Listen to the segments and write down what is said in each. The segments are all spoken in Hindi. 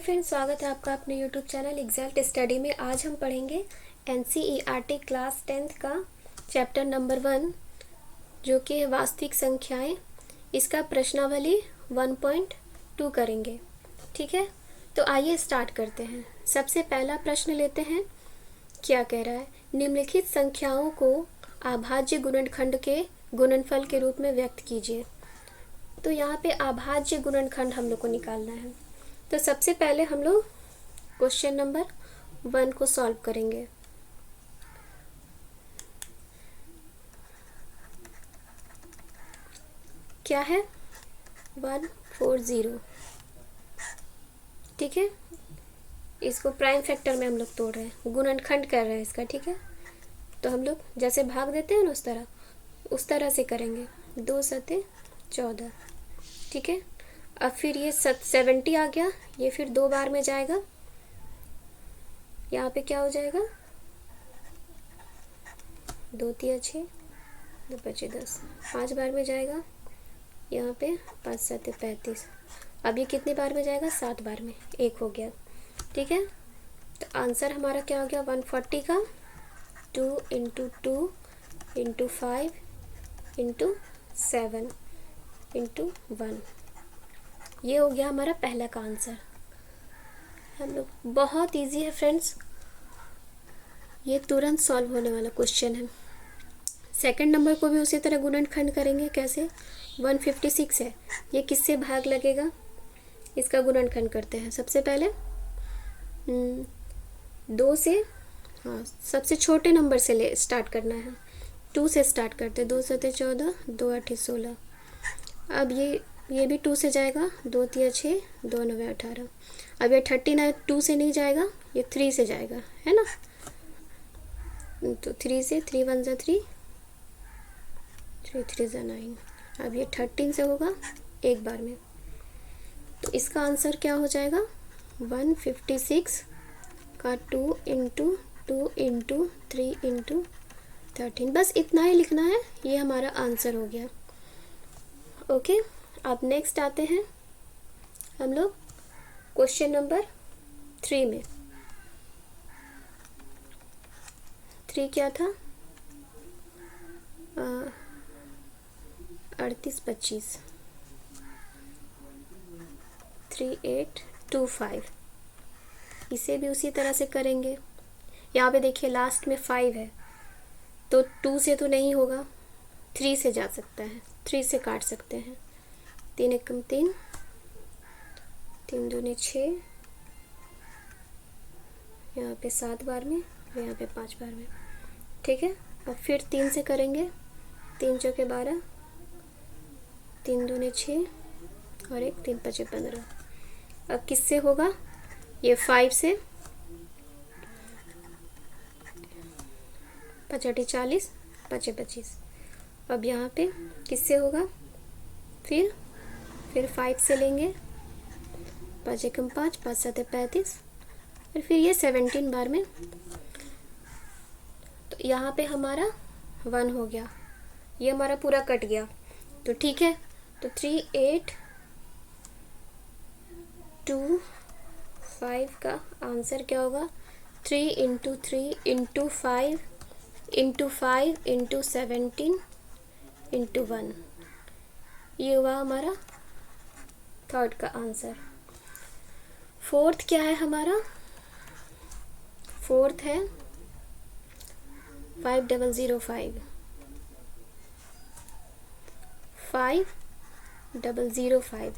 फ्रेंड्स, स्वागत है आपका अपने यूट्यूब चैनल एग्जैक्ट स्टडी में। आज हम पढ़ेंगे एनसीईआरटी क्लास 10th का चैप्टर नंबर 1 जो कि है वास्तविक संख्याएं। इसका प्रश्नावली 1.2 करेंगे। ठीक है, तो आइए स्टार्ट करते हैं। सबसे पहला प्रश्न लेते हैं। क्या कह रहा है? निम्नलिखित संख्याओं को अभाज्य गुणनखंड के गुणनफल के रूप में व्यक्त कीजिए। तो यहाँ पे अभाज्य गुणनखंड हम लोग को निकालना है। तो सबसे पहले हम लोग क्वेश्चन नंबर 1 को सॉल्व करेंगे। क्या है? 140। ठीक है, इसको प्राइम फैक्टर में हम लोग तोड़ रहे हैं, गुणनखंड कर रहे हैं इसका। ठीक है, तो हम लोग जैसे भाग देते हैं ना उस तरह से करेंगे। 2 सते 14। ठीक है, अब फिर ये 70 आ गया, ये फिर 2 बार में जाएगा। यहाँ पे क्या हो जाएगा? 2 तिया 6, 2 बचे 10, 5 बार में जाएगा। यहाँ पे 5 सते 35। अब ये कितनी बार में जाएगा? 7 बार में, 1 हो गया। ठीक है, तो आंसर हमारा क्या हो गया? 140 का 2 × 2 × 5 × 7 × 1। ये हो गया हमारा पहला का आंसर। हम लोग बहुत इजी है फ्रेंड्स, ये तुरंत सॉल्व होने वाला क्वेश्चन है। सेकंड नंबर को भी उसी तरह गुणनखंड करेंगे। कैसे? 156 है, ये किससे भाग लगेगा? इसका गुणनखंड करते हैं। सबसे पहले 2 से, हाँ, सबसे छोटे नंबर से स्टार्ट करना है। 2 से स्टार्ट करते हैं। 2 सते 14, 2 8 16। अब ये भी 2 से जाएगा। 2 तिया 6, 2 9 18। अब ये 39 2 से नहीं जाएगा, ये 3 से जाएगा, है ना। तो 3 से 3 1 ज़ा 3, 3 3 ज़ा 9। अब ये 13 से होगा एक बार में। तो इसका आंसर क्या हो जाएगा? 156 का 2 × 2 × 3 × 13। बस इतना ही लिखना है, ये हमारा आंसर हो गया। ओके, अब नेक्स्ट आते हैं हम लोग क्वेश्चन नंबर 3 में। 3 क्या था? 38 25, 3825। इसे भी उसी तरह से करेंगे। यहाँ पे देखिए लास्ट में 5 है, तो 2 से तो नहीं होगा, 3 से जा सकता है, 3 से काट सकते हैं। 3 एकम 3, 3 दूनी 6, यहाँ पे 7 बार में, यहाँ पे 5 बार में। ठीक है, अब फिर 3 से करेंगे। 3 चौके 12, 3 दूनी 6 और 1 3 5 15। अब किससे होगा? ये 5 से, 5 8 40, 5 25। अब यहाँ पे किससे होगा? फिर 5 से लेंगे। 5 एकम 5, 5 7 35, और फिर ये 17 बार में। तो यहाँ पे हमारा 1 हो गया, ये हमारा पूरा कट गया। तो ठीक है, तो 3 8 2 5 का आंसर क्या होगा? 3 × 3 × 5 × 5 × 17 × 1। ये हुआ हमारा थर्ड का आंसर। फोर्थ क्या है हमारा? फोर्थ है 5005, 5005।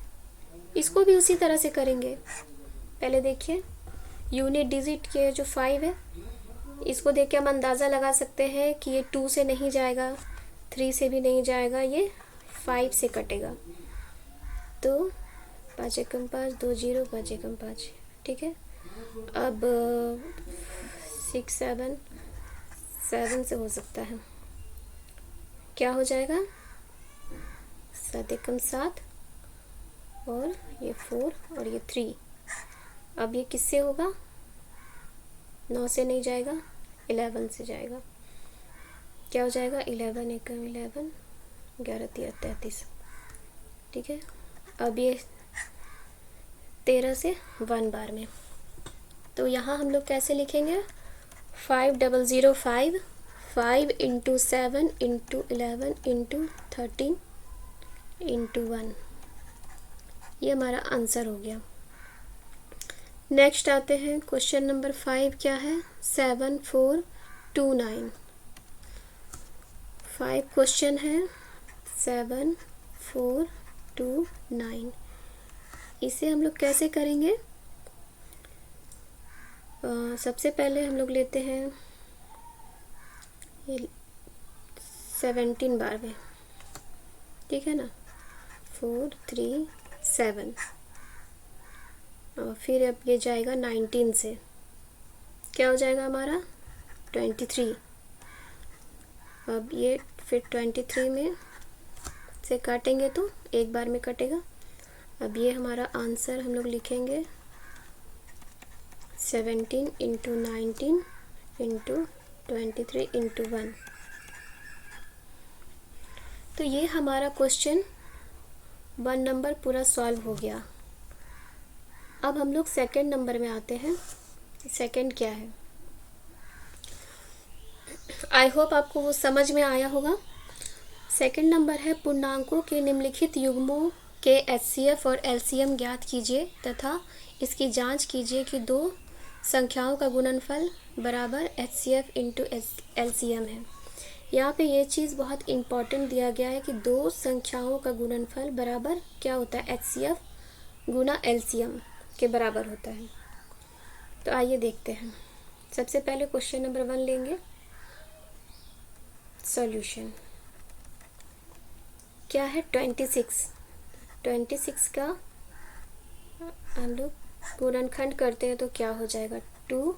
इसको भी उसी तरह से करेंगे। पहले देखिए, यूनिट डिजिट के जो 5 है, इसको देख के हम अंदाज़ा लगा सकते हैं कि ये 2 से नहीं जाएगा, 3 से भी नहीं जाएगा, ये 5 से कटेगा। तो 5 एकम 5, 2 0, 5 एकम 5। ठीक है, अब 6 7 से हो सकता है। क्या हो जाएगा? 7 एकम 7 और ये 4 और ये 3। अब ये किससे होगा? 9 से नहीं जाएगा, 11 से जाएगा। क्या हो जाएगा? 11 एकम 11, 11 तिया 33। ठीक है, अब ये 13 से 1 बार में। तो यहाँ हम लोग कैसे लिखेंगे, 5005, 5 × 7 × 11 × 13 × 1, ये हमारा आंसर हो गया। नेक्स्ट आते हैं क्वेश्चन नंबर 5, क्या है, 7429। 5 क्वेश्चन है 7429। इसे हम लोग कैसे करेंगे, सबसे पहले हम लोग लेते हैं 17 बार में, ठीक है ना, 4 3 7, और फिर अब ये जाएगा 19 से, क्या हो जाएगा हमारा 23। अब ये फिर 23 में से काटेंगे तो एक बार में कटेगा। अब ये हमारा आंसर हम लोग लिखेंगे 17 × 19 × 23 × 1। तो ये हमारा क्वेश्चन 1 नंबर पूरा सॉल्व हो गया। अब हम लोग सेकंड नंबर में आते हैं। सेकंड क्या है, आई होप आपको वो समझ में आया होगा। सेकंड नंबर है, पूर्णांकों के निम्नलिखित युग्मों के HCF और LCM ज्ञात कीजिए तथा इसकी जांच कीजिए कि दो संख्याओं का गुणनफल बराबर HCF × LCM है। यहाँ पे ये चीज़ बहुत इम्पॉर्टेंट दिया गया है कि दो संख्याओं का गुणनफल बराबर क्या होता है, HCF × LCM के बराबर होता है। तो आइए देखते हैं। सबसे पहले क्वेश्चन नंबर 1 लेंगे, सॉल्यूशन क्या है, 26 का हम लोग गुणनखंड करते हैं तो क्या हो जाएगा, 2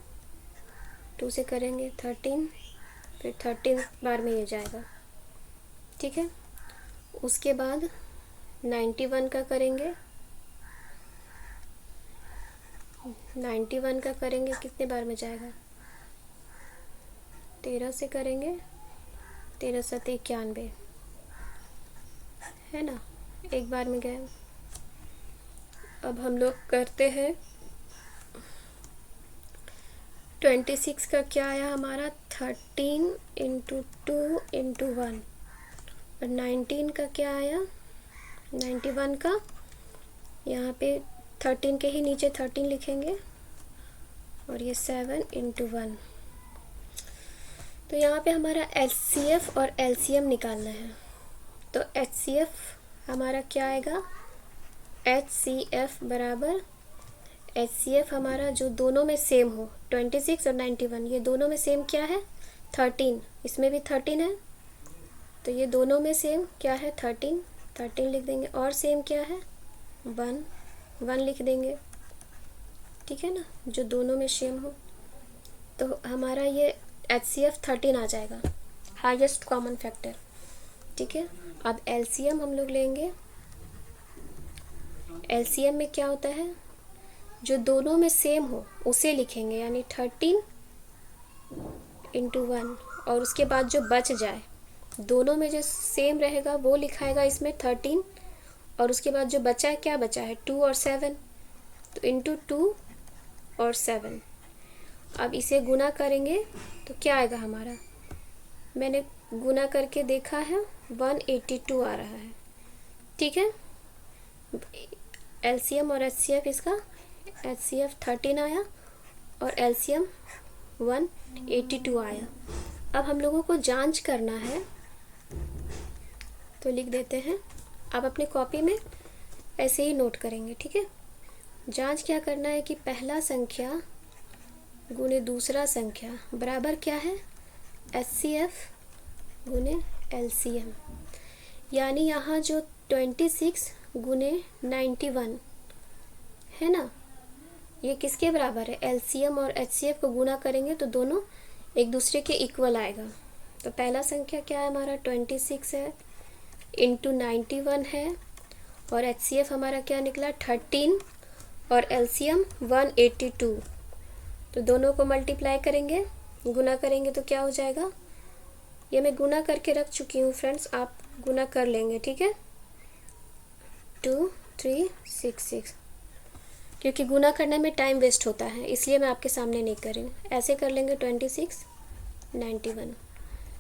से करेंगे 13, फिर 13 बार में ये जाएगा, ठीक है। उसके बाद 91 का करेंगे, 91 का करेंगे कितने बार में जाएगा, 13 से करेंगे, 13 × 7 = 91, है ना, एक बार में गए। अब हम लोग करते हैं 26 का, क्या आया हमारा 13 × 2 × 1, और 19 का क्या आया, 91 का यहाँ पे 13 के ही नीचे 13 लिखेंगे, और ये 7 × 1। तो यहाँ पे हमारा HCF और LCM निकालना है। तो HCF हमारा क्या आएगा, HCF बराबर, HCF हमारा जो दोनों में सेम हो, 26 और 91, ये दोनों में सेम क्या है, 13, इसमें भी 13 है, तो ये दोनों में सेम क्या है, 13 लिख देंगे, और सेम क्या है, 1 लिख देंगे, ठीक है ना, जो दोनों में सेम हो। तो हमारा ये HCF 13 आ जाएगा, हाईएस्ट कॉमन फैक्टर, ठीक है। अब LCM हम लोग लेंगे। LCM में क्या होता है, जो दोनों में सेम हो उसे लिखेंगे, यानी 13 × 1, और उसके बाद जो बच जाए, दोनों में जो सेम रहेगा वो लिखाएगा इसमें 13, और उसके बाद जो बचा है, क्या बचा है, 2 और 7, तो × 2 और 7। अब इसे गुना करेंगे तो क्या आएगा हमारा, मैंने गुना करके देखा है, 182 आ रहा है, ठीक है। LCM और HCF, इसका HCF 13 आया और LCM 182 आया। अब हम लोगों को जांच करना है, तो लिख देते हैं, आप अपने कॉपी में ऐसे ही नोट करेंगे, ठीक है। जांच क्या करना है कि पहला संख्या गुने दूसरा संख्या बराबर क्या है, HCF × LCM, यानी यहाँ जो 26 × 91 है ना, ये किसके बराबर है, LCM और HCF को गुना करेंगे तो दोनों एक दूसरे के इक्वल आएगा। तो पहला संख्या क्या है हमारा, 26 है, × 91 है, और HCF हमारा क्या निकला, 13, और LCM 182। तो दोनों को मल्टीप्लाई करेंगे, गुना करेंगे तो क्या हो जाएगा, ये मैं गुना करके रख चुकी हूँ फ्रेंड्स, आप गुना कर लेंगे, ठीक है। 2 3 6 6, क्योंकि गुना करने में टाइम वेस्ट होता है, इसलिए मैं आपके सामने नहीं कर रही हूँ। ऐसे कर लेंगे 26 91,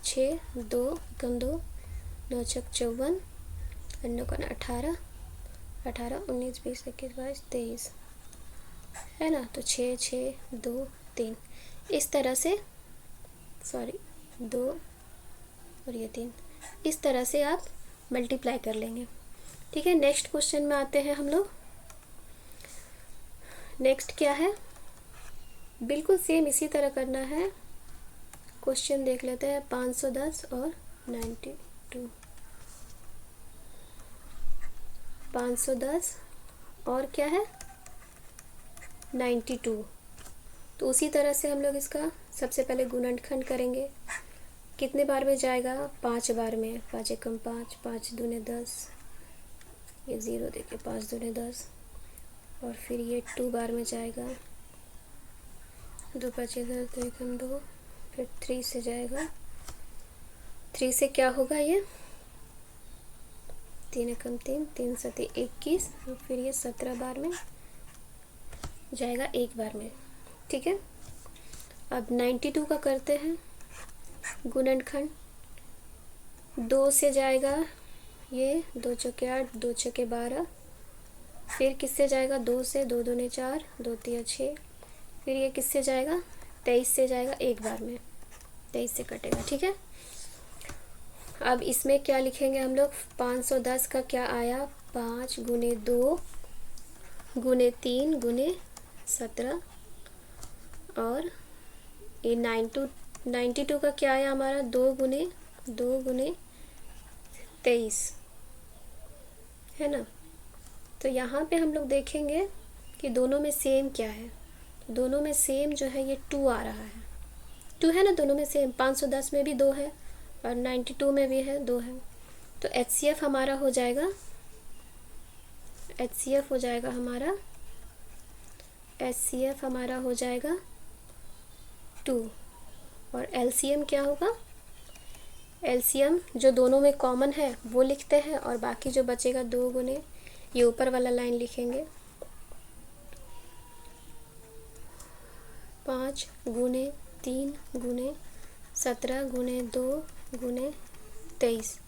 6 2 कम 2 9 छक 54 अन्नों का 18 18 19 20 21 22 23 है ना। तो 6 6 2 3 इस तरह से, सॉरी 2 और ये 3, इस तरह से आप मल्टीप्लाई कर लेंगे। ठीक है, नेक्स्ट क्वेश्चन में आते हैं हम लोग। नेक्स्ट क्या है, बिल्कुल सेम इसी तरह करना है। क्वेश्चन देख लेते हैं, 510 और 92, 510 और क्या है 92। तो उसी तरह से हम लोग इसका सबसे पहले गुणनखंड करेंगे। कितने बार में जाएगा, 5 बार में। 5 एकम 5, 5 दूने 10, ये 0 देके 5 दूने 10, और फिर ये 2 बार में जाएगा, 2 5 10, 2 एकम 2, फिर 3 से जाएगा। 3 से क्या होगा, ये 3 एकम 3, 3 7 21, और फिर ये 17 बार में जाएगा, 1 बार में। ठीक है, अब 92 का करते हैं गुणनखंड। 2 से जाएगा ये 2 चौके 8, 2 छके 12, फिर किससे जाएगा 2 से, 2 दूने 4, 2 तिया 6, फिर ये किससे जाएगा 23 से जाएगा, 1 बार में 23 से कटेगा। ठीक है, अब इसमें क्या लिखेंगे हम लोग, 510 का क्या आया, 5 गुने 2 गुने 3 गुने 17, और ये 92 का क्या आया हमारा, 2 गुने 23, है ना। तो यहाँ पे हम लोग देखेंगे कि दोनों में सेम क्या है। दोनों में सेम जो है ये 2 आ रहा है, 2 है ना, दोनों में सेम। 510 में भी 2 है और 92 में भी है 2 है। तो HCF हमारा हो जाएगा, HCF हो जाएगा हमारा, HCF हमारा हो जाएगा 2, और LCM क्या होगा, LCM जो दोनों में कॉमन है वो लिखते हैं, और बाकी जो बचेगा 2 गुने, ये ऊपर वाला लाइन लिखेंगे, 5 गुने 3 गुने 17 गुने 2 गुने 23,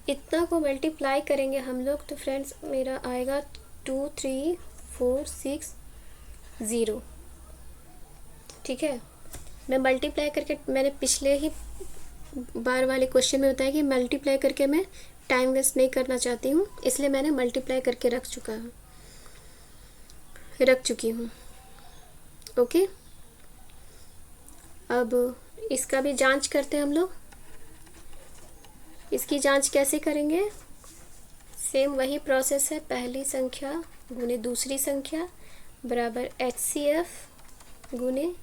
इतना को मल्टीप्लाई करेंगे हम लोग। तो फ्रेंड्स मेरा आएगा 2 3 4 6 0। ठीक है, मैं मल्टीप्लाई करके, मैंने पिछले ही बार वाले क्वेश्चन में बताया कि मल्टीप्लाई करके मैं टाइम वेस्ट नहीं करना चाहती हूँ, इसलिए मैंने मल्टीप्लाई करके रख चुकी हूँ। ओके, अब इसका भी जांच करते हैं हम लोग। इसकी जांच कैसे करेंगे, सेम वही प्रोसेस है, पहली संख्या गुने दूसरी संख्या बराबर HCF गुने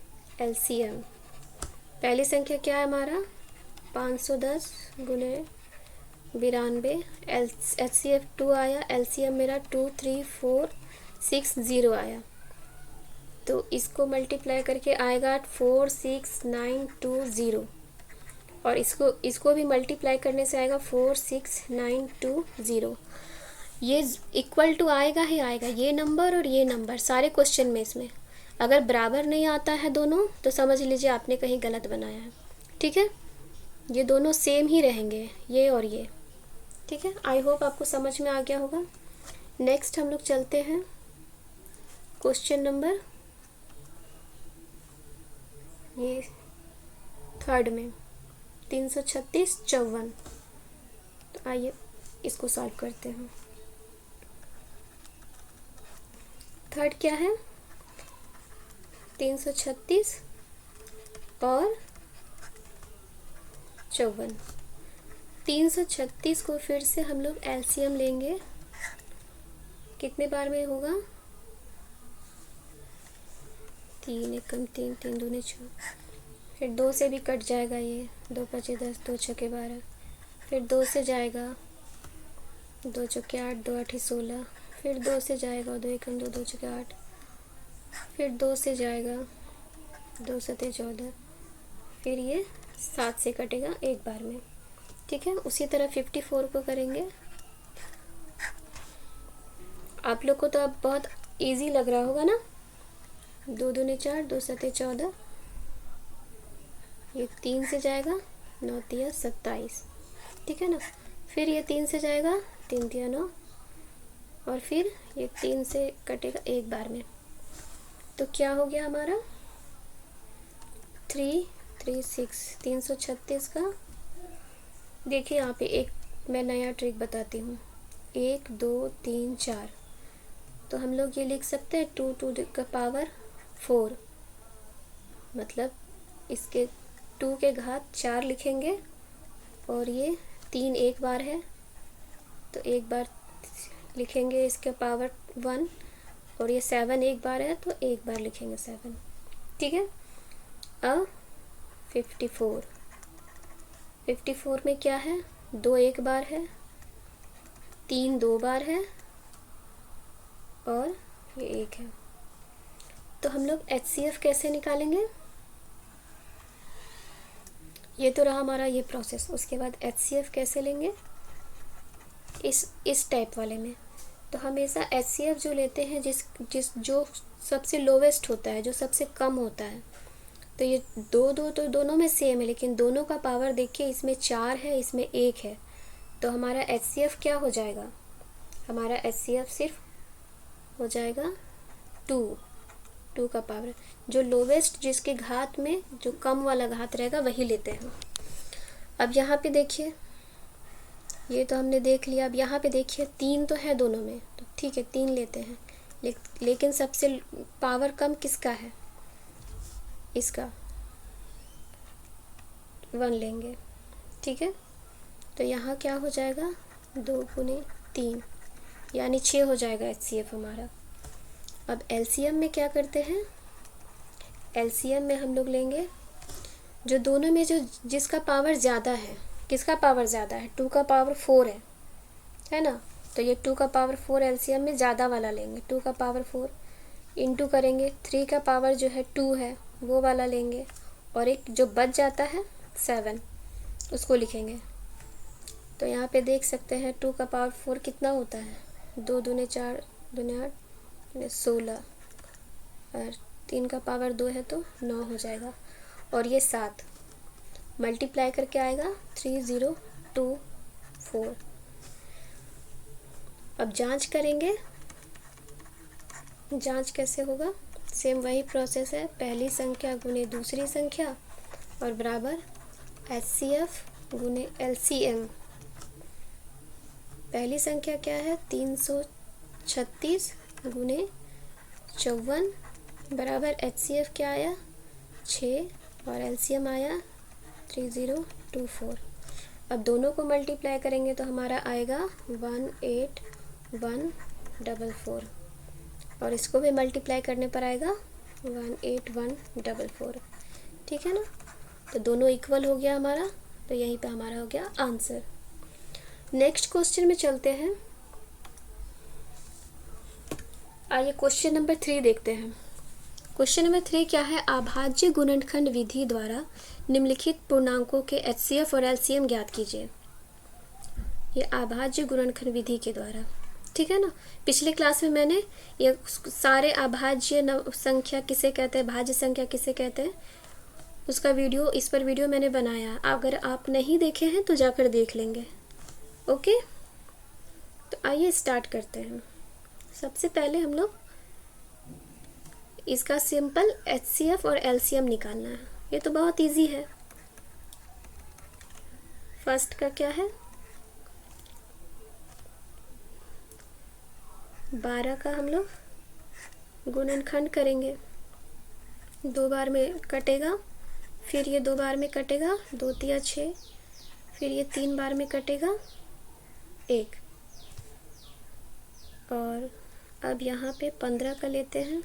LCM। पहली संख्या क्या है हमारा, 510 गुने 92, HCF 2 आया, LCM मेरा 2 3 4 6 0 आया। तो इसको मल्टीप्लाई करके आएगा 4 6 9 2 0, और इसको भी मल्टीप्लाई करने से आएगा 4 6 9 2 0। ये इक्वल टू आएगा ही आएगा, ये नंबर और ये नंबर सारे क्वेश्चन में। इसमें अगर बराबर नहीं आता है दोनों, तो समझ लीजिए आपने कहीं गलत बनाया है। ठीक है, ये दोनों सेम ही रहेंगे, ये और ये। ठीक है, आई होप आपको समझ में आ गया होगा। नेक्स्ट हम लोग चलते हैं क्वेश्चन नंबर ये 3rd में, 336 54। तो आइए इसको सॉल्व करते हैं। 3rd क्या है, 336 और 54। 336 को फिर से हम लोग LCM लेंगे, कितने बार में होगा, 3 एकम 3, 3 दूने 6, फिर 2 से भी कट जाएगा ये, 2 5 10, 2 छके 12, फिर 2 से जाएगा, 2 चौके 8, 2 8 16, फिर 2 से जाएगा, 2 एकम 2, 2 छके 8, फिर 2 से जाएगा, 2 7 14, फिर ये 7 से कटेगा 1 बार में। ठीक है, उसी तरह 54 को करेंगे। आप लोग को तो अब बहुत इजी लग रहा होगा ना। 2 दूने 4, 2 सते 14, ये 3 से जाएगा, 9 तिया 27, ठीक है ना। फिर ये 3 से जाएगा, 3 तिया 9, और फिर ये 3 से कटेगा एक बार में। तो क्या हो गया हमारा 336, 336 का। देखिए यहाँ पे एक मैं नया ट्रिक बताती हूँ। 1 2 3 4, तो हम लोग ये लिख सकते हैं 2 टू का पावर 4, मतलब इसके 2 के घात 4 लिखेंगे, और ये 3 एक बार है तो एक बार लिखेंगे इसके पावर 1, और ये 7 एक बार है तो एक बार लिखेंगे 7, ठीक है। अब 54, 54 में क्या है, 2 एक बार है, 3 2 बार है, और ये 1 है। तो हम लोग HCF कैसे निकालेंगे, ये तो रहा हमारा ये प्रोसेस। उसके बाद HCF कैसे लेंगे, इस टाइप वाले में। तो हमेशा HCF जो लेते हैं जो सबसे लोवेस्ट होता है, जो सबसे कम होता है, तो ये दो तो दोनों में सेम है, लेकिन दोनों का पावर देखिए, इसमें 4 है, इसमें 1 है। तो हमारा HCF क्या हो जाएगा, हमारा HCF सिर्फ हो जाएगा 2 का पावर। जो लोवेस्ट जिसके घात में जो कम वाला घात रहेगा वही लेते हैं। अब यहाँ पे देखिए, ये तो हमने देख लिया। अब यहाँ पे देखिए 3 तो है दोनों में, तो ठीक है 3 लेते हैं, लेकिन सबसे पावर कम किसका है, इसका 1 लेंगे, ठीक है। तो यहाँ क्या हो जाएगा, 2 गुने 3 यानी 6 हो जाएगा HCF हमारा। अब LCM में क्या करते हैं, LCM में हम लोग लेंगे जो दोनों में जिसका पावर ज़्यादा है। किसका पावर ज़्यादा है, 2 का पावर 4 है ना। तो ये 2 का पावर 4 LCM में ज़्यादा वाला लेंगे, 2 का पावर 4 इंटू करेंगे, 3 का पावर जो है 2 है वो वाला लेंगे, और एक जो बच जाता है 7 उसको लिखेंगे। तो यहाँ पे देख सकते हैं 2 का पावर 4 कितना होता है, 2 दूने 4 दूने 8 16, और 3 का पावर 2 है तो 9 हो जाएगा, और ये 7 मल्टीप्लाई करके आएगा 3024। अब जांच करेंगे, जांच कैसे होगा, सेम वही प्रोसेस है, पहली संख्या गुने दूसरी संख्या और बराबर HCF गुने LCM। पहली संख्या क्या है, 336 गुने 54 बराबर HCF क्या आया 6, और LCM आया 3024। अब दोनों को मल्टीप्लाई करेंगे तो हमारा आएगा 18144, और इसको भी मल्टीप्लाई करने पर आएगा 18144, ठीक है ना। तो दोनों इक्वल हो गया हमारा, तो यहीं पे हमारा हो गया आंसर। नेक्स्ट क्वेश्चन में चलते हैं। आइए क्वेश्चन नंबर 3 देखते हैं। क्वेश्चन नंबर 3 क्या है, अभाज्य गुणनखंड विधि द्वारा निम्नलिखित पूर्णांकों के HCF और LCM ज्ञात कीजिए। ये अभाज्य गुणनखंड विधि के द्वारा, ठीक है ना। पिछले क्लास में मैंने ये सारे अभाज्य संख्या किसे कहते हैं, भाज्य संख्या किसे कहते हैं, उसका वीडियो, इस पर वीडियो मैंने बनाया। अगर आप नहीं देखे हैं तो जाकर देख लेंगे, ओके। तो आइए स्टार्ट करते हैं। सबसे पहले हम लोग इसका सिंपल HCF और LCM निकालना है। ये तो बहुत इजी है। फर्स्ट का क्या है, 12 का हम लोग गुणनखंड करेंगे, 2 बार में कटेगा, फिर ये 2 बार में कटेगा, 2 तिया 6, फिर ये 3 बार में कटेगा 1, और अब यहाँ पे 15 का लेते हैं,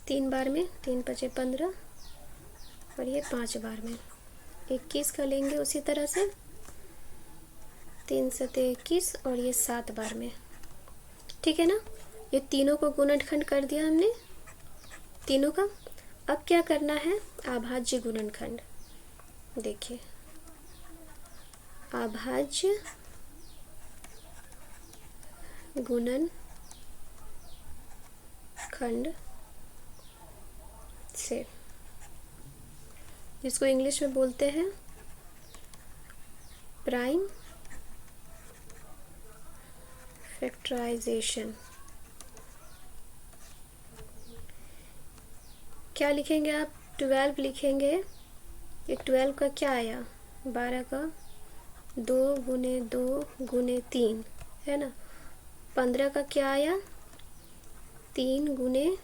3 बार में, 3 पचे 15, और ये 5 बार में। 21 का लेंगे उसी तरह से, 3 सते 21, और ये 7 बार में, ठीक है ना। ये तीनों को गुणनखंड कर दिया हमने, तीनों का। अब क्या करना है, अभाज्य गुणनखंड। देखिए अभाज्य गुणनखंड, गुणनखंड से, जिसको इंग्लिश में बोलते हैं प्राइम फैक्टराइजेशन। क्या लिखेंगे आप? 12 लिखेंगे। ये 12 का क्या आया? 12 का 2 गुने 2 गुने 3 है ना। 15 का क्या आया? 3 गुने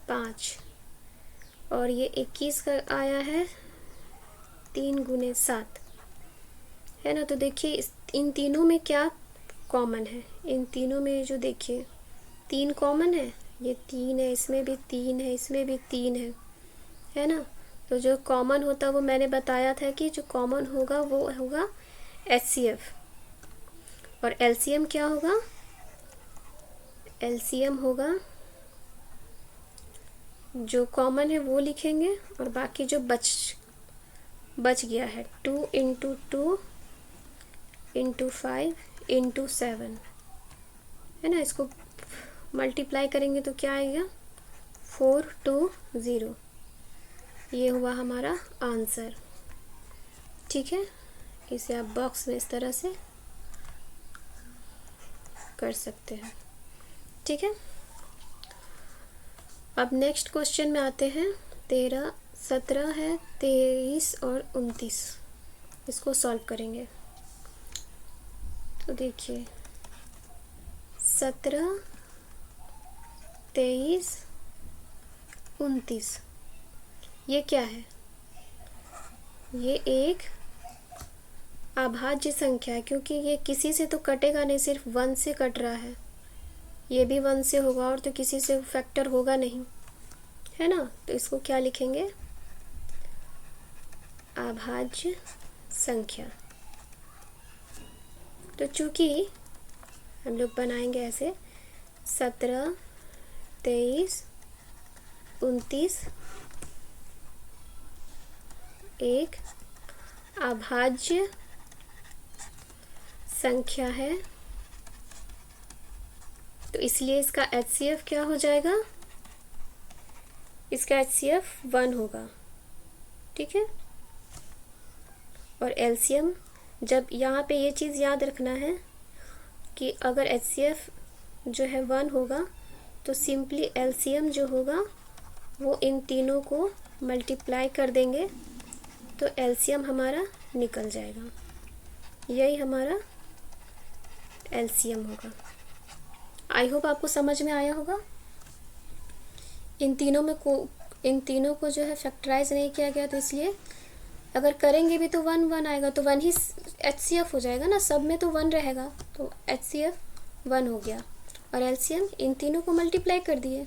5। और ये 21 का आया है 3 गुने 7 है ना। तो देखिए इन तीनों में क्या कॉमन है? इन तीनों में जो देखिए 3 कॉमन है, ये 3 है, इसमें भी 3 है, इसमें भी 3 है ना। तो जो कॉमन होता है वो मैंने बताया था कि जो कॉमन होगा वो होगा HCF। और LCM क्या होगा? LCM होगा जो कॉमन है वो लिखेंगे और बाकी जो बच गया है 2 इंटू 2 इंटू 5 इंटू 7 है ना। इसको मल्टीप्लाई करेंगे तो क्या आएगा? 420। ये हुआ हमारा आंसर। ठीक है, इसे आप बॉक्स में इस तरह से कर सकते हैं। ठीक है, अब नेक्स्ट क्वेश्चन में आते हैं। 13, 17 है, 23 और 29, इसको सॉल्व करेंगे। तो देखिए 17, 23, 29 ये क्या है? ये एक अभाज्य संख्या है, क्योंकि ये किसी से तो कटेगा नहीं, सिर्फ 1 से कट रहा है। ये भी 1 से होगा और तो किसी से फैक्टर होगा नहीं, है ना। तो इसको क्या लिखेंगे? अभाज्य संख्या। तो चूंकि हम लोग बनाएंगे ऐसे 17, 23, 29 एक अभाज्य संख्या है, तो इसलिए इसका HCF क्या हो जाएगा? इसका HCF 1 होगा। ठीक है, और LCM, जब यहाँ पे ये चीज़ याद रखना है कि अगर HCF जो है 1 होगा तो सिंपली LCM जो होगा वो इन तीनों को मल्टीप्लाई कर देंगे तो LCM हमारा निकल जाएगा। यही हमारा LCM होगा। आई होप आपको समझ में आया होगा। इन तीनों को जो है फैक्टराइज नहीं किया गया, तो इसलिए अगर करेंगे भी तो 1 1 आएगा, तो 1 ही HCF हो जाएगा ना। सब में तो 1 रहेगा, तो HCF 1 हो गया। और LCM इन तीनों को मल्टीप्लाई कर दिए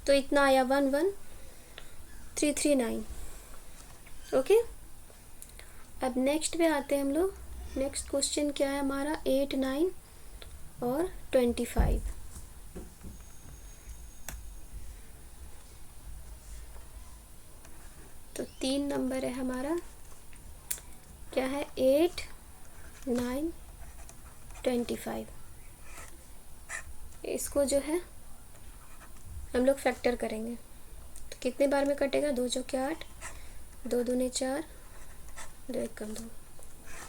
तो इतना आया 11339। ओके, अब नेक्स्ट पे आते हैं हम लोग। नेक्स्ट क्वेश्चन क्या है हमारा? 8, 9 और 25। तो 3 नंबर है हमारा। क्या है? 8, 9, 25। इसको जो है हम लोग फैक्टर करेंगे तो कितने बार में कटेगा? 2 चौके 8, 2 दूने 4, 2 एक कम 2।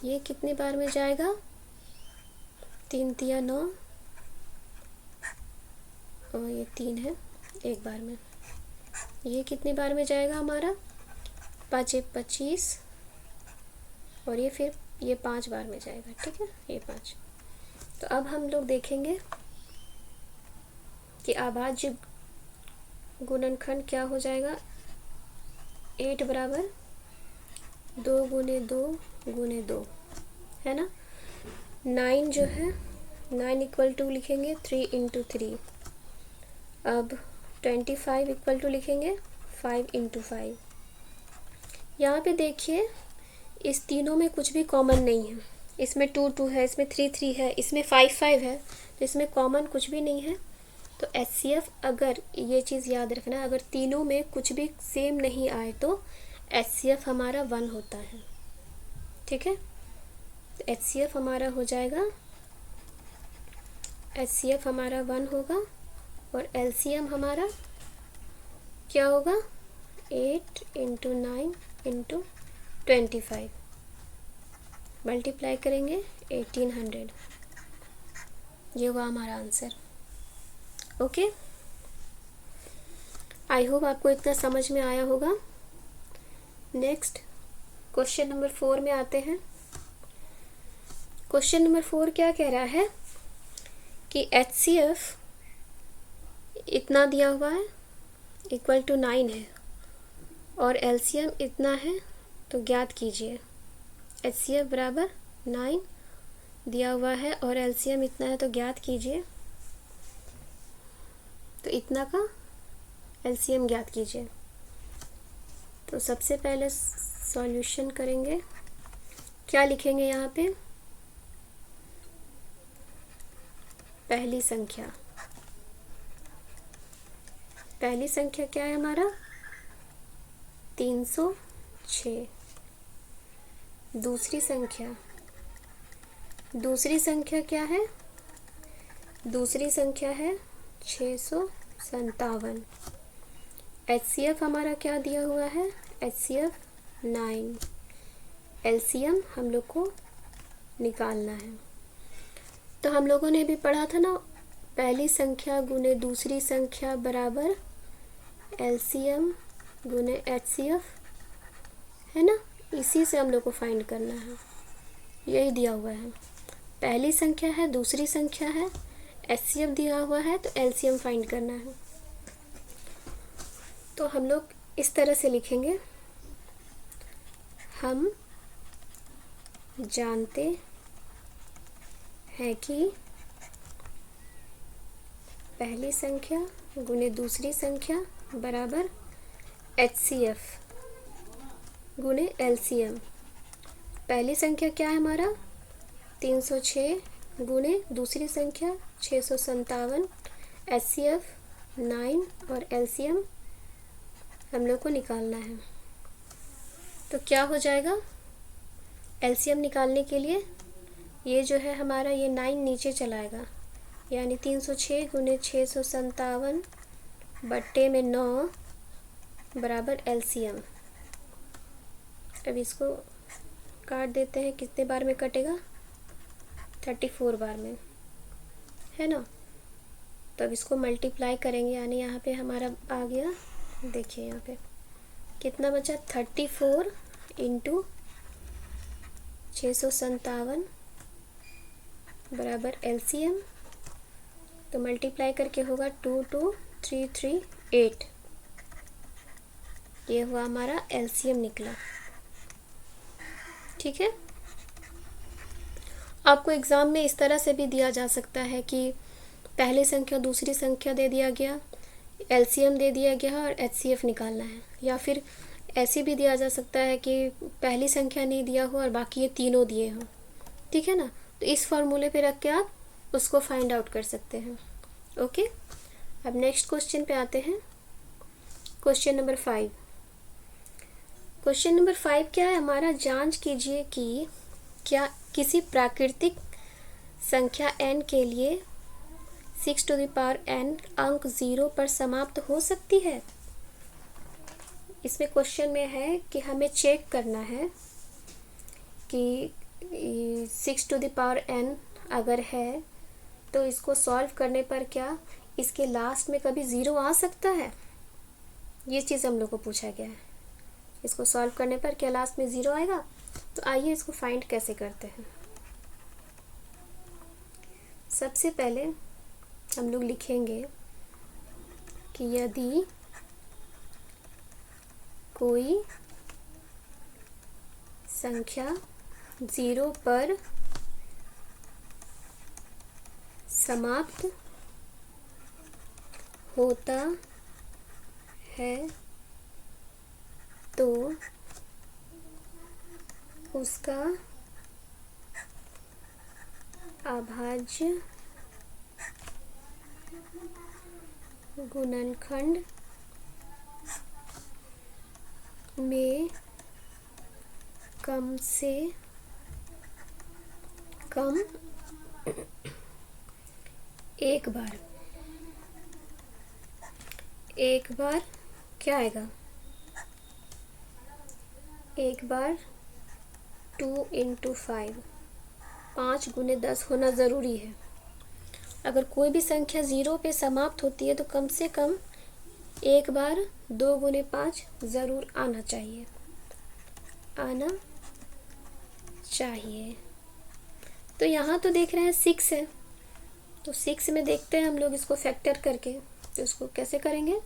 ये कितने बार में जाएगा? 3 तिया 9 और ये 3 है एक बार में। ये कितने बार में जाएगा हमारा? 5 एक 25 और ये फिर ये 5 बार में जाएगा। ठीक है, ये 5। तो अब हम लोग देखेंगे कि अभाज्य गुणनखंड क्या हो जाएगा। 8 बराबर 2 गुने 2 गुने 2 है ना। 9 जो है 9 इक्वल टू लिखेंगे 3 इंटू 3। अब 25 इक्वल टू लिखेंगे 5 इंटू 5। यहाँ पे देखिए इस तीनों में कुछ भी कॉमन नहीं है। इसमें 2 2 है, इसमें 3 3 है, इसमें 5 5 है, तो इसमें कॉमन कुछ भी नहीं है। तो HCF, अगर ये चीज़ याद रखना, अगर तीनों में कुछ भी सेम नहीं आए तो HCF हमारा 1 होता है। ठीक है, तो HCF हमारा हो जाएगा, HCF हमारा 1 होगा और एलसीएम हमारा क्या होगा 8 इंटू 9 इंटू 25 मल्टीप्लाई करेंगे 1800। ये हुआ हमारा आंसर। ओके, आई होप आपको इतना समझ में आया होगा। नेक्स्ट क्वेश्चन नंबर 4 में आते हैं। क्वेश्चन नंबर 4 क्या कह रहा है कि HCF इतना दिया हुआ है इक्वल टू 9 है और LCM इतना है, तो ज्ञात कीजिए। HCF बराबर 9 दिया हुआ है और LCM इतना है, तो ज्ञात कीजिए। तो इतना का LCM ज्ञात कीजिए। तो सबसे पहले सॉल्यूशन करेंगे। क्या लिखेंगे यहाँ पे? पहली संख्या क्या है हमारा 306। दूसरी संख्या क्या है? दूसरी संख्या है 657। HCF हमारा क्या दिया हुआ है? HCF 9। LCM हम लोग को निकालना है। तो हम लोगों ने भी पढ़ा था ना, पहली संख्या गुने दूसरी संख्या बराबर LCM गुने HCF, है ना? इसी से हम लोग को फाइंड करना है। यही दिया हुआ है, पहली संख्या है, दूसरी संख्या है, HCF दिया हुआ है, तो LCM फाइंड करना है। तो हम लोग इस तरह से लिखेंगे, हम जानते हैं कि पहली संख्या गुने दूसरी संख्या बराबर HCF गुने LCM। पहली संख्या क्या है हमारा 306 गुने दूसरी संख्या 657, HCF 9 और LCM हम लोग को निकालना है। तो क्या हो जाएगा? LCM निकालने के लिए ये जो है हमारा ये 9 नीचे चलाएगा, यानी 306 गुने 657 बट्टे में 9 बराबर LCM। अब इसको काट देते हैं, कितने बार में कटेगा? 34 बार में, है ना? तो अब इसको मल्टीप्लाई करेंगे, यानी यहाँ पे हमारा आ गया, देखिए यहाँ पे कितना बचा 34 इंटू 657 बराबर LCM। तो मल्टीप्लाई करके होगा 22338। ये हुआ हमारा LCM निकला। ठीक है, आपको एग्ज़ाम में इस तरह से भी दिया जा सकता है कि पहली संख्या दूसरी संख्या दे दिया गया, LCM दे दिया गया और HCF निकालना है। या फिर ऐसे भी दिया जा सकता है कि पहली संख्या नहीं दिया हो और बाकी ये तीनों दिए हों। ठीक है ना? तो इस फॉर्मूले पे रख के आप उसको फाइंड आउट कर सकते हैं। ओके, अब नेक्स्ट क्वेश्चन पे आते हैं। Question number 5। क्वेश्चन नंबर 5 क्या है हमारा? जांच कीजिए कि क्या किसी प्राकृतिक संख्या n के लिए 6 टू द पावर n अंक 0 पर समाप्त हो सकती है। इसमें क्वेश्चन में है कि हमें चेक करना है कि 6 टू द पावर n अगर है तो इसको सॉल्व करने पर क्या इसके लास्ट में कभी 0 आ सकता है। ये चीज़ हम लोग को पूछा गया है, इसको सॉल्व करने पर क्या लास्ट में 0 आएगा। तो आइए इसको फाइंड कैसे करते हैं। सबसे पहले हम लोग लिखेंगे कि यदि कोई संख्या 0 पर समाप्त होता है तो उसका अभाज्य गुणनखंड में कम से कम एक बार एक बार क्या आएगा, एक बार 2 इंटू 5, 5 गुने 10 होना ज़रूरी है। अगर कोई भी संख्या 0 पे समाप्त होती है तो कम से कम एक बार 2 गुने 5 ज़रूर आना चाहिए, आना चाहिए। तो यहाँ तो देख रहे हैं 6 है, तो 6 में देखते हैं हम लोग इसको फैक्टर करके। तो इसको कैसे करेंगे,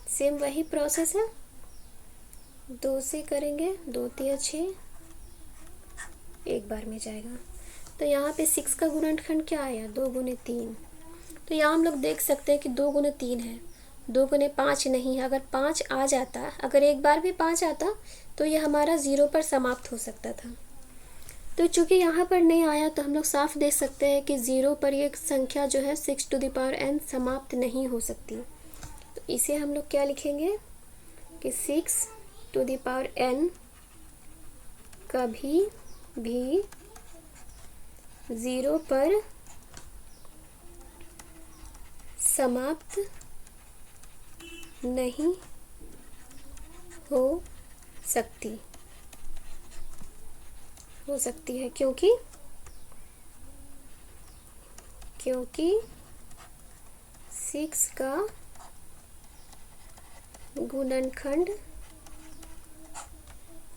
सेम वही प्रोसेस है, 2 से करेंगे, 2 तिया 6, एक बार में जाएगा। तो यहाँ पे 6 का गुणनखंड क्या आया, 2 गुने 3। तो यहाँ हम लोग देख सकते हैं कि 2 गुने 3 है, 2 गुने 5 नहीं है। अगर 5 आ जाता, अगर एक बार भी 5 आता तो ये हमारा 0 पर समाप्त हो सकता था। तो चूंकि यहाँ पर नहीं आया तो हम लोग साफ देख सकते हैं कि 0 पर ये संख्या जो है 6 टू द पावर n समाप्त नहीं हो सकती। तो इसे हम लोग क्या लिखेंगे कि 6 टू द पावर n कभी भी 0 पर समाप्त नहीं हो सकती है, क्योंकि 6 का गुणनखंड,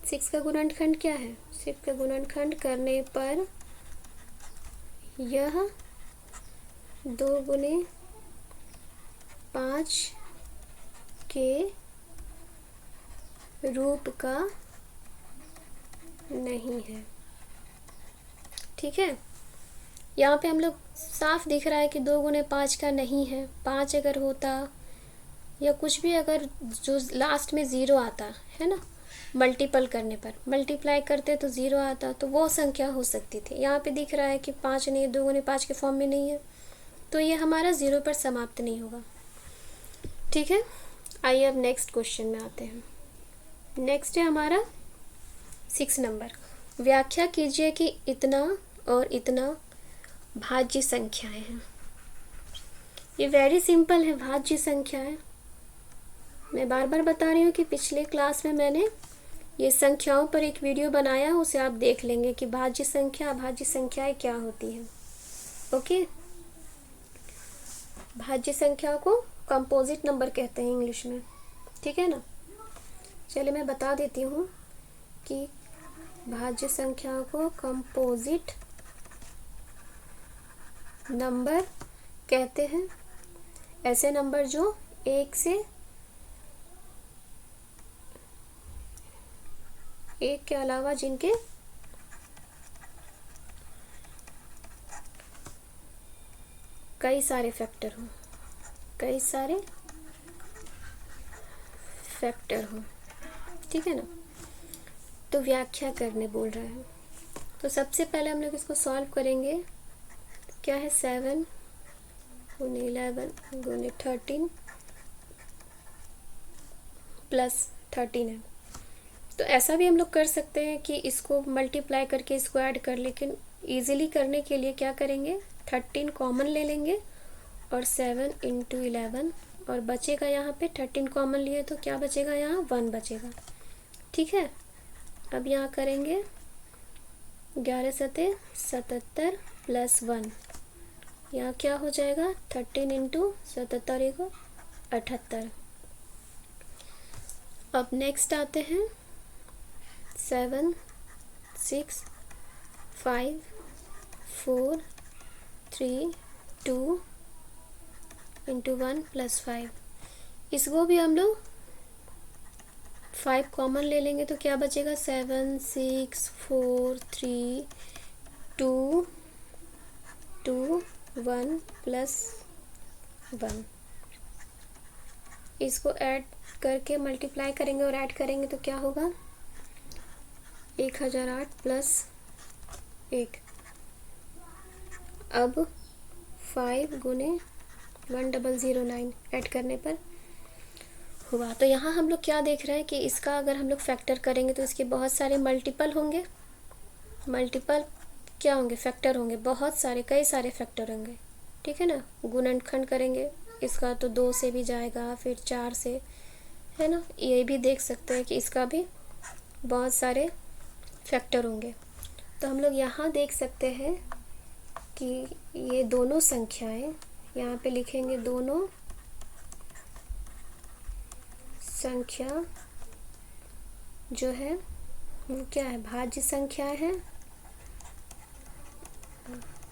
6 का गुणनखंड क्या है, 6 का गुणनखंड करने पर यह 2 गुने 5 के रूप का नहीं है। ठीक है, यहाँ पे हम लोग साफ दिख रहा है कि 2 गुने 5 का नहीं है। 5 अगर होता या कुछ भी, अगर जो लास्ट में 0 आता है ना, मल्टीपल करने पर मल्टीप्लाई करते तो 0 आता, तो वो संख्या हो सकती थी। यहाँ पे दिख रहा है कि 5 नहीं, 2 गुने 5 के फॉर्म में नहीं है, तो ये हमारा 0 पर समाप्त नहीं होगा। ठीक है, आइए अब नेक्स्ट क्वेश्चन में आते हैं। नेक्स्ट है हमारा 6 नंबर। व्याख्या कीजिए कि इतना और इतना भाज्य संख्याएं हैं। ये वेरी सिंपल है, भाज्य संख्या है। मैं बार बार बता रही हूँ कि पिछले क्लास में मैंने ये संख्याओं पर एक वीडियो बनाया, उसे आप देख लेंगे कि भाज्य संख्या अभाज्य संख्याएं क्या होती हैं। ओके, भाज्य संख्या को कंपोजिट नंबर कहते हैं इंग्लिश में। ठीक है ना, चलिए मैं बता देती हूँ कि भाज्य संख्या को कंपोजिट नंबर कहते हैं। ऐसे नंबर जो एक के अलावा जिनके कई सारे फैक्टर हों, कई सारे फैक्टर हों। ठीक है ना, तो व्याख्या करने बोल रहा है। तो सबसे पहले हम लोग इसको सॉल्व करेंगे। क्या है, 7 गुने 11 गुने 13 प्लस 13 है। तो ऐसा भी हम लोग कर सकते हैं कि इसको मल्टीप्लाई करके इसको ऐड कर, लेकिन इजीली करने के लिए क्या करेंगे, 13 कॉमन ले लेंगे और 7 इंटू 11, और बचेगा यहाँ पे 13 कॉमन लिए तो क्या बचेगा, यहाँ 1 बचेगा। ठीक है, अब यहाँ करेंगे 11 सते 77 प्लस 1, यहाँ क्या हो जाएगा, 13 इंटू 77 को 78। अब नेक्स्ट आते हैं 7 6 5 4 3 2 इंटू 1 प्लस 5। इसको भी हम लोग 5 कॉमन ले लेंगे तो क्या बचेगा, 7 6 4 3 2 2 1 प्लस 1। इसको ऐड करके मल्टीप्लाई करेंगे और ऐड करेंगे तो क्या होगा, 1008 प्लस 1। अब 5 गुने 1009 ऐड करने पर हुआ। तो यहाँ हम लोग क्या देख रहे हैं कि इसका अगर हम लोग फैक्टर करेंगे तो इसके बहुत सारे मल्टीपल होंगे। मल्टीपल क्या होंगे, फैक्टर होंगे, बहुत सारे, कई सारे फैक्टर होंगे। ठीक है ना, गुणनखंड करेंगे इसका तो 2 से भी जाएगा, फिर 4 से, है ना। ये भी देख सकते हैं कि इसका भी बहुत सारे फैक्टर होंगे। तो हम लोग यहाँ देख सकते हैं कि ये दोनों संख्याएं, यहाँ पे लिखेंगे दोनों संख्या जो है वो क्या है, भाज्य संख्या है,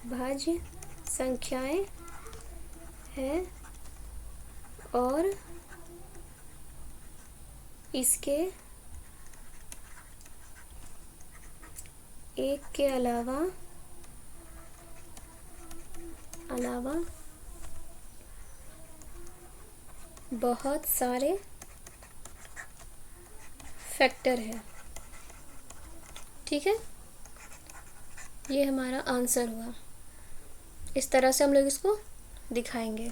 भाज्य संख्याएं हैं, और इसके एक के अलावा बहुत सारे फैक्टर है। ठीक है, ये हमारा आंसर हुआ। इस तरह से हम लोग इसको दिखाएंगे।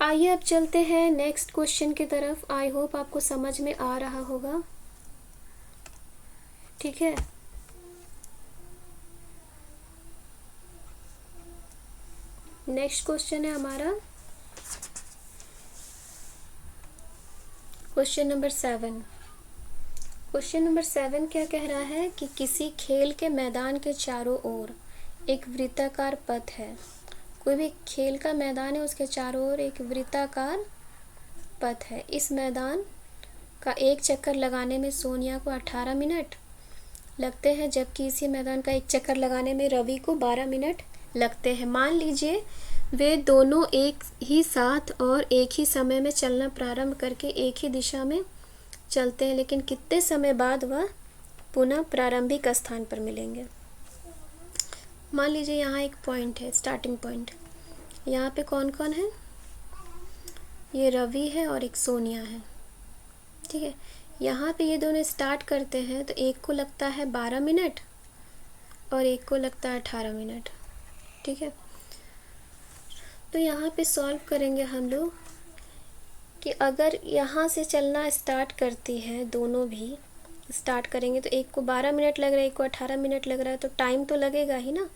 आइए अब चलते हैं नेक्स्ट क्वेश्चन की तरफ। आई होप आपको समझ में आ रहा होगा। ठीक है, नेक्स्ट क्वेश्चन है हमारा क्वेश्चन नंबर 7। क्वेश्चन नंबर 7 क्या कह रहा है कि किसी खेल के मैदान के चारों ओर एक वृत्ताकार पथ है। कोई भी खेल का मैदान है, उसके चारों ओर एक वृत्ताकार पथ है। इस मैदान का एक चक्कर लगाने में सोनिया को 18 मिनट लगते हैं, जबकि इसी मैदान का एक चक्कर लगाने में रवि को 12 मिनट लगते हैं। मान लीजिए वे दोनों एक ही साथ और एक ही समय में चलना प्रारंभ करके एक ही दिशा में चलते हैं, लेकिन कितने समय बाद वह पुनः प्रारंभिक स्थान पर मिलेंगे। मान लीजिए यहाँ एक पॉइंट है, स्टार्टिंग पॉइंट। यहाँ पे कौन कौन है, ये रवि है और एक सोनिया है। ठीक है, यहाँ पे ये दोनों स्टार्ट करते हैं तो एक को लगता है 12 मिनट और एक को लगता है 18 मिनट। ठीक है, तो यहाँ पे सॉल्व करेंगे हम लोग कि अगर यहाँ से चलना स्टार्ट करती है, दोनों भी स्टार्ट करेंगे तो एक को 12 मिनट लग रहा है, एक को 18 मिनट लग रहा है, तो टाइम तो लगेगा ही ना।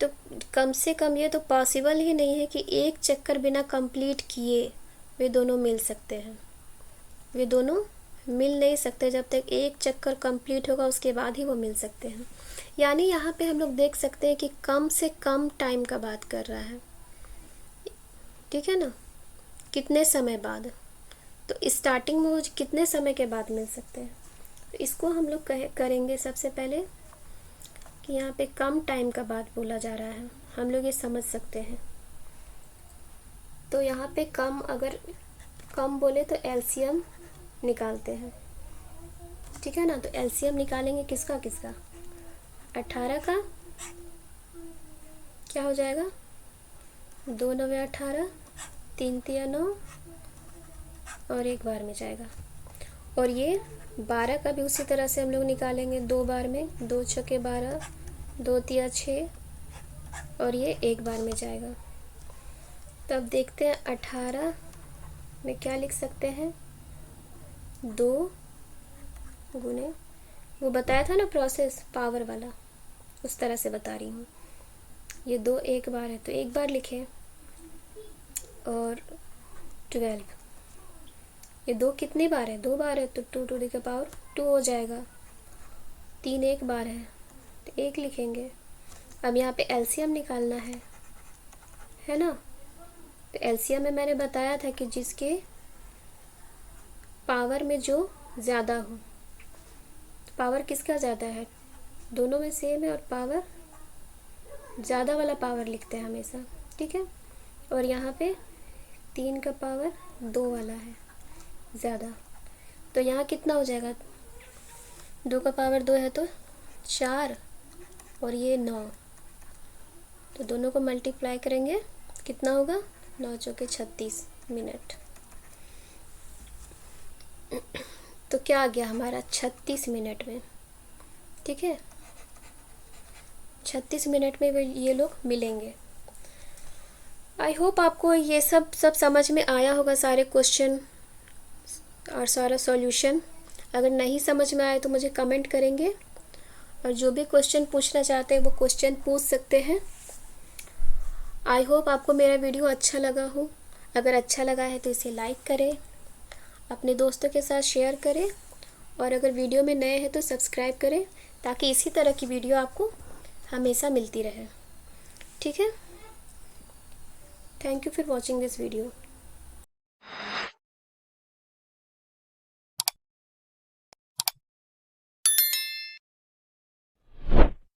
तो कम से कम ये तो पॉसिबल ही नहीं है कि एक चक्कर बिना कंप्लीट किए वे दोनों मिल सकते हैं। वे दोनों मिल नहीं सकते, जब तक एक चक्कर कंप्लीट होगा उसके बाद ही वो मिल सकते हैं। यानी यहाँ पे हम लोग देख सकते हैं कि कम से कम टाइम का बात कर रहा है। ठीक है ना, कितने समय बाद, तो स्टार्टिंग में वो कितने समय के बाद मिल सकते हैं। तो इसको हम लोग करेंगे सबसे पहले कि यहाँ पे कम टाइम का बात बोला जा रहा है, हम लोग ये समझ सकते हैं। तो यहाँ पे कम, अगर कम बोले तो एलसीएम निकालते हैं। ठीक है ना, तो एलसीएम निकालेंगे किसका किसका, 18 का क्या हो जाएगा, 2 9 18, 3 3 9 और एक बार में जाएगा। और ये 12 का भी उसी तरह से हम लोग निकालेंगे, 2 बार में, 2 छके 12, 2 3 6 और ये एक बार में जाएगा। तब देखते हैं 18 में क्या लिख सकते हैं, 2 गुने, वो बताया था ना प्रोसेस पावर वाला, उस तरह से बता रही हूँ। ये 2 एक बार है तो एक बार लिखें, और 12, ये 2 कितनी बार है, 2 बार है तो 2 टू द पावर 2 हो जाएगा। 3 एक बार है तो 1 लिखेंगे। अब यहाँ पे एलसीएम निकालना है ना। तो एलसीएम में मैंने बताया था कि जिसके पावर में जो ज़्यादा हो, तो पावर किसका ज़्यादा है, दोनों में सेम है, और पावर ज़्यादा वाला पावर लिखते हैं हमेशा। ठीक है, और यहाँ पे 3 का पावर 2 वाला है ज़्यादा, तो यहाँ कितना हो जाएगा, 2 का पावर 2 है तो 4 और ये 9, तो दोनों को मल्टीप्लाई करेंगे कितना होगा, 9 चौके 36 मिनट। तो क्या आ गया हमारा, 36 मिनट में। ठीक है, 36 मिनट में ये लोग मिलेंगे। आई होप आपको ये सब समझ में आया होगा, सारे क्वेश्चन और सारा सॉल्यूशन। अगर नहीं समझ में आए तो मुझे कमेंट करेंगे, और जो भी क्वेश्चन पूछना चाहते हैं वो क्वेश्चन पूछ सकते हैं। आई होप आपको मेरा वीडियो अच्छा लगा हो। अगर अच्छा लगा है तो इसे लाइक करें, अपने दोस्तों के साथ शेयर करें, और अगर वीडियो में नए हैं तो सब्सक्राइब करें, ताकि इसी तरह की वीडियो आपको हमेशा मिलती रहे। ठीक है, thank you for watching this video.